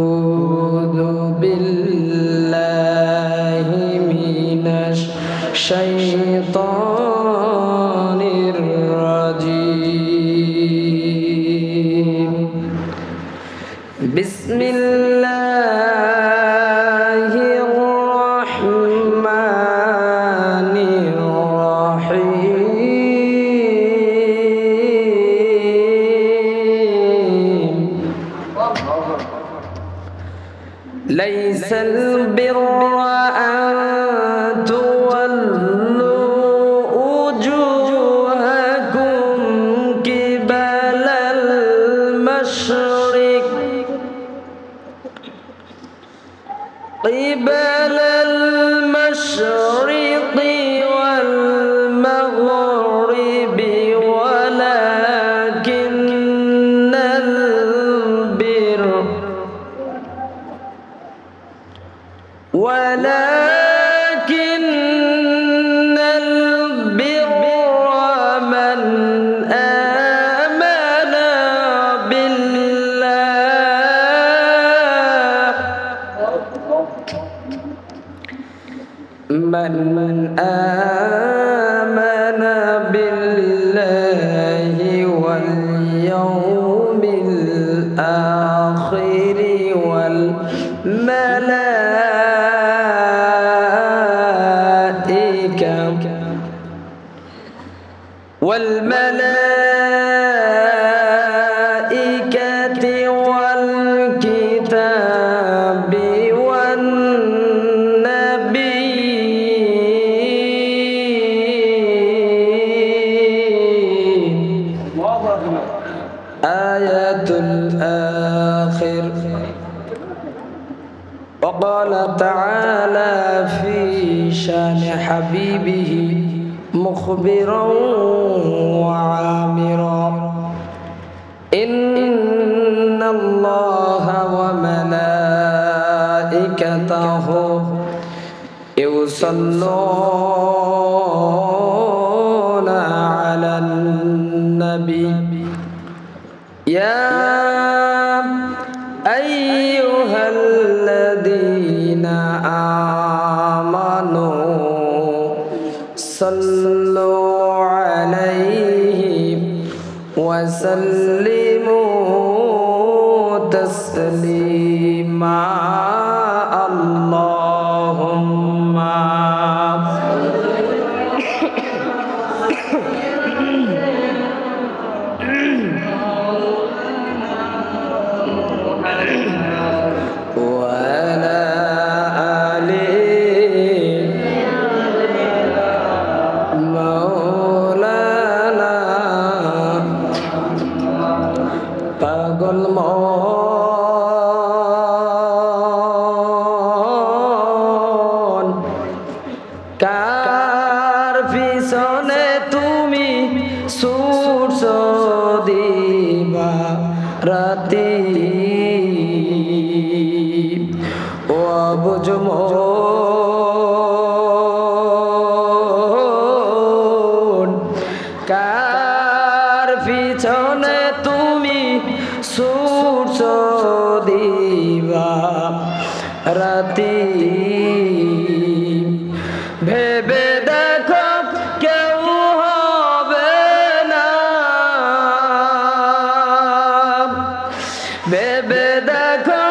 أعوذ بالله من الشيطان الرجيم بسم الله الرحمن الرحيم ليس البر أن تولوا وجوهكم قبل المشرق والمغرب ولكن البر من آمن بالله واليوم الآخر والملائكة والكتاب والنبيين آية الآخر. وقال تعالى في شان حبيبه مخبرا وعامرا إن الله وملائكته يصلون على النبي يا أيها الذين آمنوا صلوا عليه وسلموا تسليما اللهم وعلى آله مولانا পাগল মন কার পিছনে তুমি ছুটছ দিবা রাতি ও বুঝ মন কার পিছনে তুমি ছুটছ দিবা রাতি ভেবে দেখো কেউ হবে না ভেবে দেখো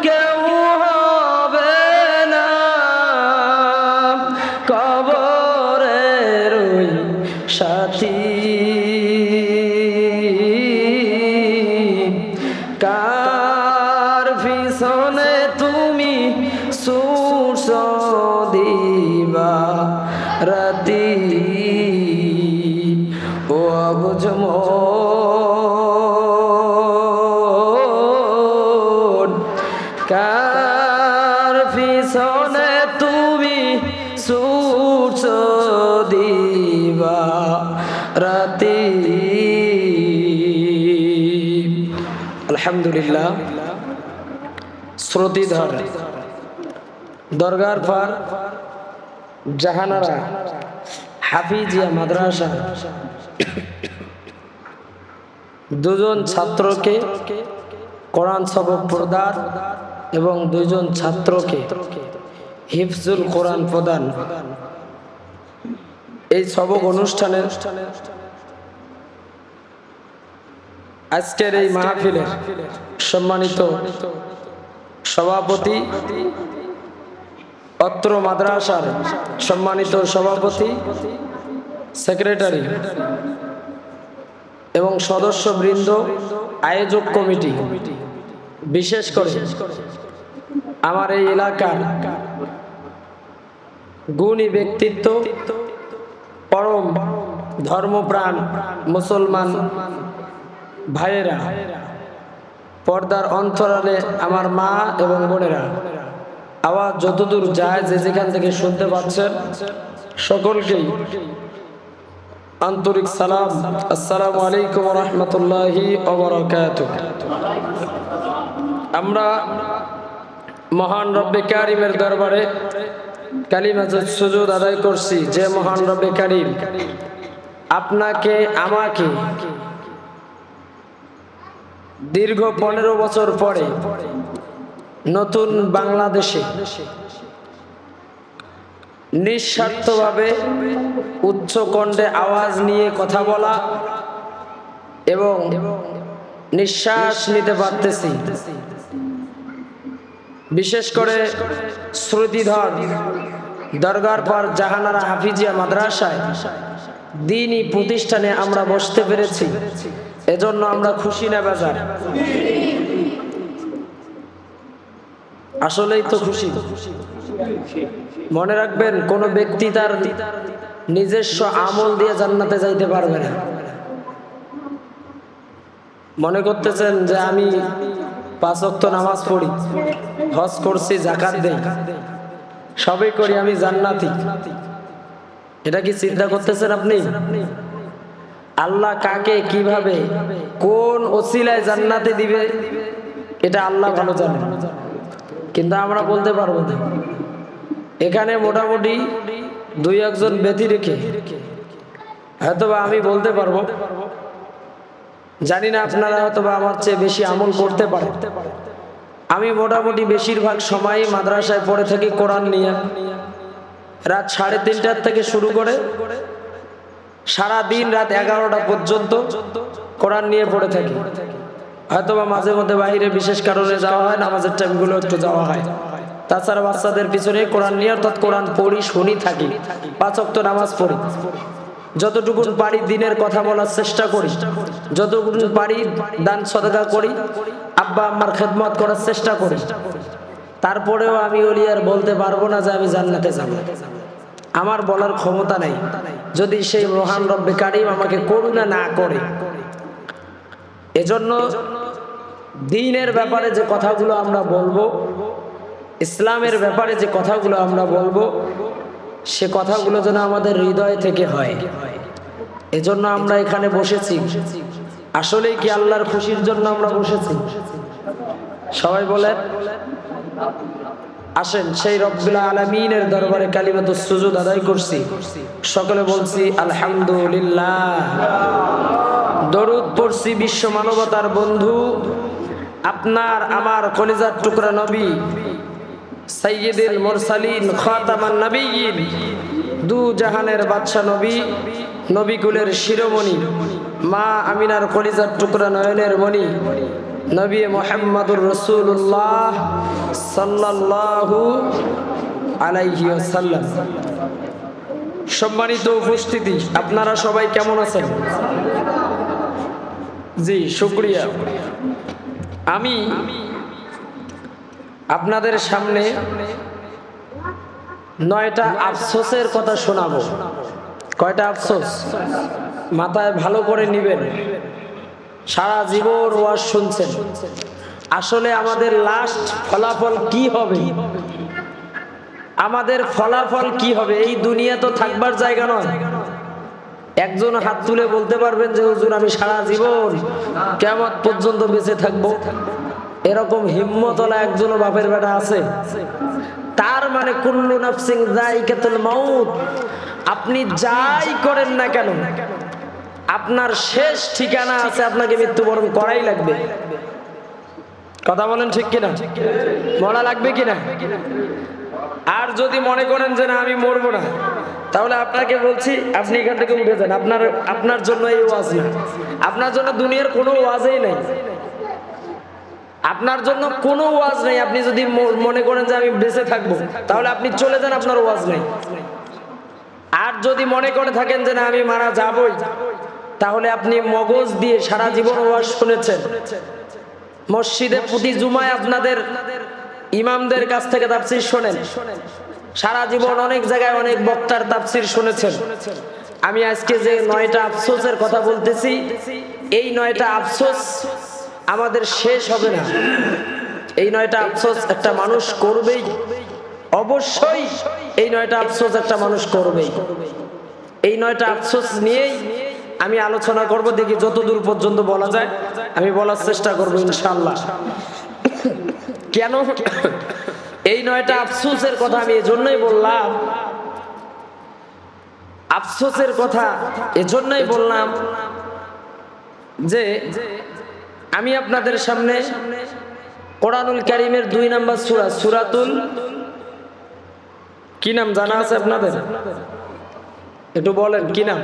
কেউ হবে না কবরের ওই সাথী কার পিছনে তুমি ছুটছ দিবা রাতি ও বুঝ মন কার পিছনে তুমি ছুটছ দিবা রাতি আলহামদুলিল্লাহ। শ্রুতিধর দরগার পার জাহানারা হাফিজিয়া মাদ্রাসা দুজন ছাত্রকে কোরআন সবক পড়ার এবং 2 জন ছাত্রকে হিফজুল কোরআন প্রদান। এই সবক অনুষ্ঠানের আজকের এই মাহফিলের সম্মানিত সভাপতি, অত্র মাদ্রাসার সম্মানিত সভাপতি, সেক্রেটারি এবং সদস্যবৃন্দ, আয়োজক কমিটি, বিশেষ করে আমার এই এলাকার গুণী ব্যক্তিত্ব, পরম ধর্মপ্রাণ মুসলমান ভাইয়েরা, পর্দার অন্তরালে আমার মা এবং বোনেরা, আওয়াজ যতদূর যায় যে যেখান থেকে শুনতে পাচ্ছেন সকলকেই আন্তরিক সালাম। আসসালামু আলাইকুম ওয়া রাহমাতুল্লাহি ওয়া বারাকাতুহু। আমরা মহান রব্বে কারীমের দরবারে কালিমাতুস সুজুদ আদায় করছি যে মহান রব্বে কারীম আপনাকে আমাকে দীর্ঘ 15 বছর পরে নতুন বাংলাদেশে নিঃস্বার্থভাবে উচ্চ কণ্ঠে আওয়াজ নিয়ে কথা বলা এবং নিঃশ্বাস নিতে পারতেছি। বিশেষ করে শ্রুতিধর দরগার পার জাহানারা হাফিজিয়া মাদ্রাসায় দ্বীনি প্রতিষ্ঠানে আমরা বসতে পেরেছি, এজন্য আমরা খুশি না বেজার? আসলেই তো খুশি। মনে রাখবেন, কোন ব্যক্তি তার নিজস্ব আমল দিয়ে জান্নাতে যাইতে পারবে না। মনে করতেছেন যে আমি 5 ওয়াক্ত নামাজ পড়ি, হজ করছি, যাকাত দেই, সবই করি, আমি জান্নাতি। এটা কি চিন্তা করতেছেন আপনি? আল্লাহ কাকে কিভাবে কোন ওসিলায় জান্নাতে দিবে এটা আল্লাহ ভালো জানে, কিন্তু আমরা বলতে পারবো না। এখানে মোটামুটি 2-1 জন ব্যতি রেখে হয়তোবা আমি বলতে পারবো, জানি না আপনারা হয়তোবা আমার চেয়ে বেশি আমল করতে পারে। আমি মোটামুটি বেশিরভাগ সময় মাদ্রাসায় পড়ে থাকি কোরআন নিয়ে। রাত 3:30টার থেকে শুরু করে সারা দিন রাত 11টা পর্যন্ত কোরআন নিয়ে পড়ে থাকি। হয়তোবা মাঝে মধ্যে বাইরে বিশেষ কারণে যাওয়া হয়, নামাজের টাইমগুলো একটু যাওয়া হয়। তাছাড়া বাচ্চাদের পিছনে কোরআন নিয়ে অর্থাৎ কোরআন পড়ি, শুনি, থাকি। 5 ওয়াক্ত নামাজ পড়ি, যতটুকু পারি দিনের কথা বলার চেষ্টা করি, যতটুকু পারি দান সদকা করি, আব্বা আম্মার খেদমত করার চেষ্টা করি। তারপরেও আমি ওলি আর বলতে পারবো না যে আমি জান্নাতে যাব। আমার বলার ক্ষমতা নাই যদি সেই মহান রব্বে কারীম আমাকে করুণা না করে। এজন্য দ্বীনের ব্যাপারে যে কথাগুলো আমরা বলবো, ইসলামের ব্যাপারে যে কথাগুলো আমরা বলবো, সে কথাগুলো যেন আমাদের হৃদয় থেকে হয়। এজন্য আমরা এখানে বসেছি। আসলেই কি আল্লাহর খুশির জন্য আমরা বসেছি? সবাই বলেন। আসেন সেই রব্বুল আলামিনের দরবারে কালিমাতুস সুজুদ আদায় করছি। সকলে বলছি আলহামদুলিল্লাহ। দরুদ পড়ছি বিশ্ব মানবতার বন্ধু, আপনার আমার কলিজার টুকরা নবী সাইয়্যিদুল মুরসালিন খাতামান নবিয়্যিন, দু জাহানের বাদশা নবী, নবীকুলের শিরোমণি, মা আমিনার কলিজার টুকরা নয়নের মণি, নবী মুহাম্মদুর রাসূলুল্লাহ সাল্লাল্লাহু আলাইহি ওয়াসাল্লাম। সম্মানিত উপস্থিতি, আপনারা সবাই কেমন আছেন? জি শুকরিয়া। আমি আপনাদের সামনে 9টা আফসোসের কথা শোনাবো। কয়টা আফসোস? মাথায় ভালো করে নিবেন। সারা জীবন ওয়াজ শুনছেন, আসলে আমাদের লাস্ট ফলাফল কি হবে? আমাদের ফলাফল কি হবে? এই দুনিয়া তো থাকবার জায়গা নয়। একজন হাত তুলে বলতে পারবেন যে হুজুর আমি সারা জীবন কিয়ামত পর্যন্ত বেঁচে থাকবো? এরকম হিম্মতওয়ালা একজনও বাপের বেটা আছে? তার মানে কুল্লু নাফসিন যায়িকাতুল মাউত। আপনি যাই করেন না কেন, আপনার শেষ ঠিকানা আছে, আপনাকে মৃত্যুবরণ করাই লাগবে। কথা বলেন ঠিক কিনা? মরা লাগবে কিনা? আর যদি মনে করেন যে না আমি মরবো না, তাহলে আপনাকে বলছি আপনি এখান থেকে উঠে যান। আপনার জন্য এই ওয়াজ না, আপনার জন্য দুনিয়ার কোনো ওয়াজই নেই, আপনার জন্য কোনো ওয়াজ নেই। আপনি যদি মনে করেন যে আমি বেঁচে থাকবো, তাহলে আপনি চলে যান, আপনার ওয়াজ নেই। আর যদি মনে করে থাকেন যে না আমি মারা যাবই, তাহলে আপনি মগজ দিয়ে সারা জীবন ওয়াজ শুনেছেন, মসজিদে প্রতি জুমায় আপনাদের ইমামদের কাছ থেকে তাফসীর শোনেন, সারা জীবন অনেক জায়গায় অনেক বক্তার তাফসীর শুনেছেন। আমি আজকে যে 9টা আফসোসের কথা বলতেছি, এই 9টা আফসোস আমাদের শেষ হবে না। এই 9টা আফসোস একটা মানুষ করবেই, অবশ্যই এই 9টা আফসোস একটা মানুষ করবেই। এই 9টা আফসোস নিয়েই আমি আলোচনা করব, দেখি যতদূর পর্যন্ত বলা যায় আমি বলার চেষ্টা করব ইনশাআল্লাহ। কেন এই 9টা আফসোসের কথা আমি এজন্যই বললাম, আফসোসের কথা এজন্যই বললাম যে আমি আপনাদের সামনে কোরআনুল কারীমের 2 নম্বর সূরা, সূরাতুল কি নাম জানা আছে আপনাদের? একটু বলেন কি নাম?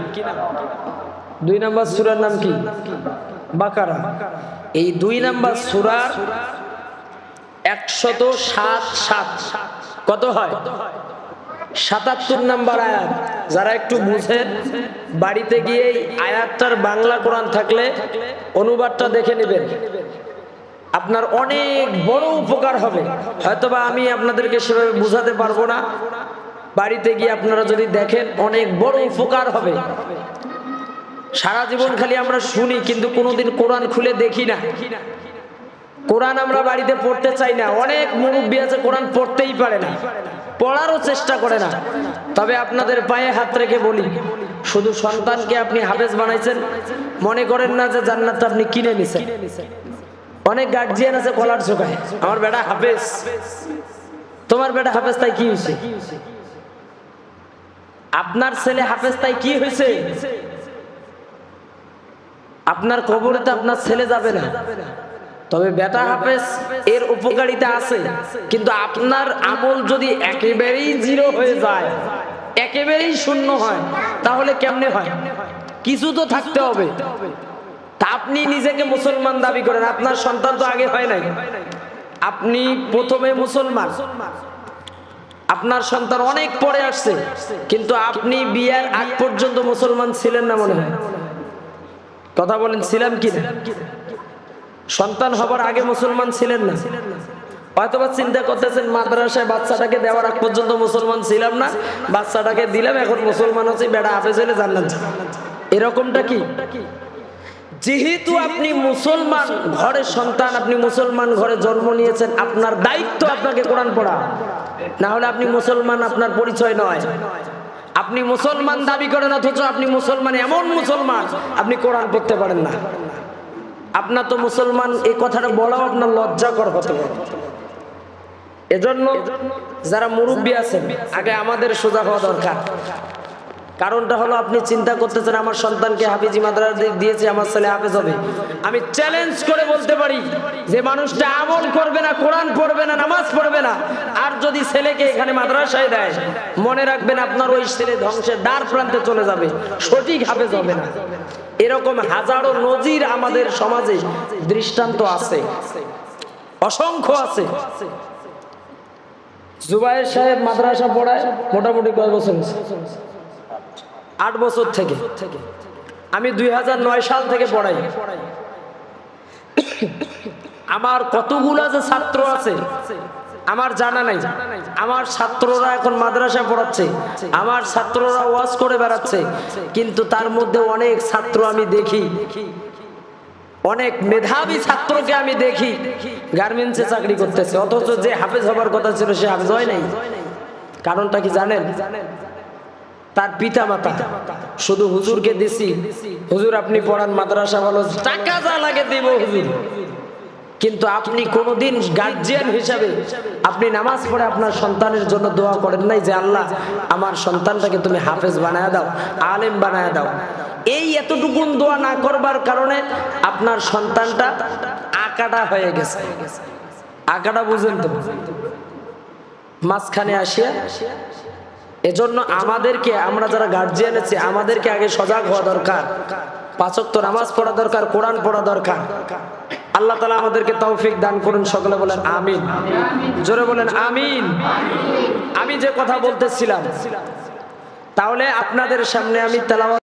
2 নম্বর সূরার নাম কি? বাকারা। এই 2 নম্বর সূরার 107 কত হয়? 77 নম্বর আয়াত। যারা একটু বুঝেন বাড়িতে গিয়ে এই আয়াতটার বাংলা কোরআন থাকলে অনুবাদটা দেখে নেবেন, আপনার অনেক বড় উপকার হবে। হয়তোবা আমি আপনাদেরকে সেভাবে বুঝাতে পারবো না, বাড়িতে গিয়ে আপনারা যদি দেখেন অনেক বড় উপকার হবে। সারা জীবন খালি আমরা শুনি, কিন্তু কোনোদিন কোরআন খুলে দেখি না। কোরআন আমরা বাড়িতে পড়তে চাই না। অনেক মুরব্বী আছে কোরআন পড়তেই পারে না, পড়ারও চেষ্টা করে না। তবে আপনাদের পায়ে হাত রেখে বলি, শুধু সন্তানকে আপনি হাফেজ বানাইছেন, মনে করেন না যে জান্নাতটা আপনি কিনে নিছেন। অনেক গার্জিয়ান আছে কলার ঝোকায়, আমার বেটা হাফেজ। তোমার বেটা হাফেজ তাই কি হয়েছে? আপনার ছেলে হাফেজ তাই কি হয়েছে? আপনার কবরে তো আপনার ছেলে যাবে না। তবে বেটা হাফেজ এর উপকারিতা আছে, কিন্তু আপনার আমল যদি একেবারেই জিরো হয়ে যায়, একেবারেই শূন্য হয়, তাহলে কেমনে হয়? কিছু তো থাকতে হবে। তা আপনি নিজেকে মুসলমান দাবি করেন, আপনার সন্তান তো আগে হয় নাই, আপনি প্রথমে মুসলমান, আপনার সন্তান অনেক পরে আসছে, কিন্তু আপনি বিয়ের আগ পর্যন্ত মুসলমান ছিলেন না মনে হয়। কথা বলেন, ছিলাম কি না? সন্তান হবার আগে মুসলমান ছিলেন না। হয়তোবা চিন্তা করতেছেন মাদ্রাসায় বাচ্চাটাকে দেওয়ার আগ পর্যন্ত মুসলমান ছিলাম না, বাচ্চাটাকে দিলাম এখন মুসলমান হচ্ছে, বেটা হাফেজ হলে জান্নাত যাবে। এরকমটা কি? যেহেতু আপনি মুসলমান ঘরের সন্তান, আপনি মুসলমান ঘরে জন্ম নিয়েছেন, আপনার দায়িত্ব আপনাকে কোরআন পড়া, না হলে আপনি মুসলমান আপনার পরিচয় নয়। আপনি মুসলমান দাবি করেন অথচ আপনি মুসলমান, এমন মুসলমান আপনি কোরআন পড়তে পারেন না। আপনার তো মুসলমান এই কথাটা বলাও আপনার লজ্জাকর হতে পারে। এজন্য যারা মুরব্বী আছেন আগে আমাদের সোজা হওয়া দরকার। কারণটা হলো আপনি চিন্তা করতেছেন আমার সন্তানকে হাফিজি মাদ্রাসা দিয়েছে, আমার ছেলে হাফেজ হবে। আমি চ্যালেঞ্জ করে বলতে পারি যে মানুষটা আমল করবে না, কোরআন পড়বে না, নামাজ পড়বে না, আর যদি ছেলেকে এখানে মাদ্রাসায় দেয়, মনে রাখবেন আপনার ওই ছেলে ধ্বংসের দ্বার প্রান্তে চলে যাবে, সঠিক হাফেজ হবে না। এরকম হাজারো নজির আমাদের সমাজে দৃষ্টান্ত আছে, অসংখ্য আছে। জুবায়ের সাহেব মাদ্রাসা পড়ায় মোটামুটি কয় বছর? 8 বছর থেকে। আমি 2009 সাল থেকে পড়াই। আমার কতগুলো যে ছাত্র আছে আমার জানা নাই। আমার ছাত্ররা এখন মাদ্রাসা পড়াচ্ছে, আমার ছাত্ররা ওয়াজ করে বেড়াচ্ছে, কিন্তু তার মধ্যে অনেক ছাত্র আমি দেখি, অনেক মেধাবী ছাত্রকে আমি দেখি গার্মেন্টসে চাকরি করতেছে, অথচ যে হাফেজ হবার কথা ছিল সে হাফেজ হয় নাই। কারণটা কি জানেন? তার পিতা মাতা শুধু হুজুরকে দিছি, হুজুর আপনি পড়ান, মাদ্রাসা ভালো, টাকা যা লাগে দিব হুজুর। কিন্তু আপনি কোনোদিন গার্জিয়ান হিসাবে আপনি নামাজ পড়ে আপনার সন্তানের জন্য দোয়া করেন নাই যে আল্লাহ আমার সন্তানটাকে তুমি হাফেজ বানায় দাও, আলেম বানায় দাও। এই এতটুকুন দোয়া না করবার কারণে আপনার সন্তানটা আঁকাটা হয়ে গেছে। আঁকাটা বুঝেন তো, মাঝখানে আসিয়া। এজন্য আমাদেরকে, আমরা যারা গার্জিয়ান আছি, আমাদেরকে আগে সজাগ হওয়া দরকার। 5 ওয়াক্ত নামাজ পড়া দরকার, কোরআন পড়া দরকার। আল্লাহ তাআলা আমাদেরকে তৌফিক দান করুন। সকলে বলেন আমিন। জোরে বলেন আমিন। আমি যে কথা বলতেছিলাম, তাহলে আপনাদের সামনে আমি তেলাওয়াত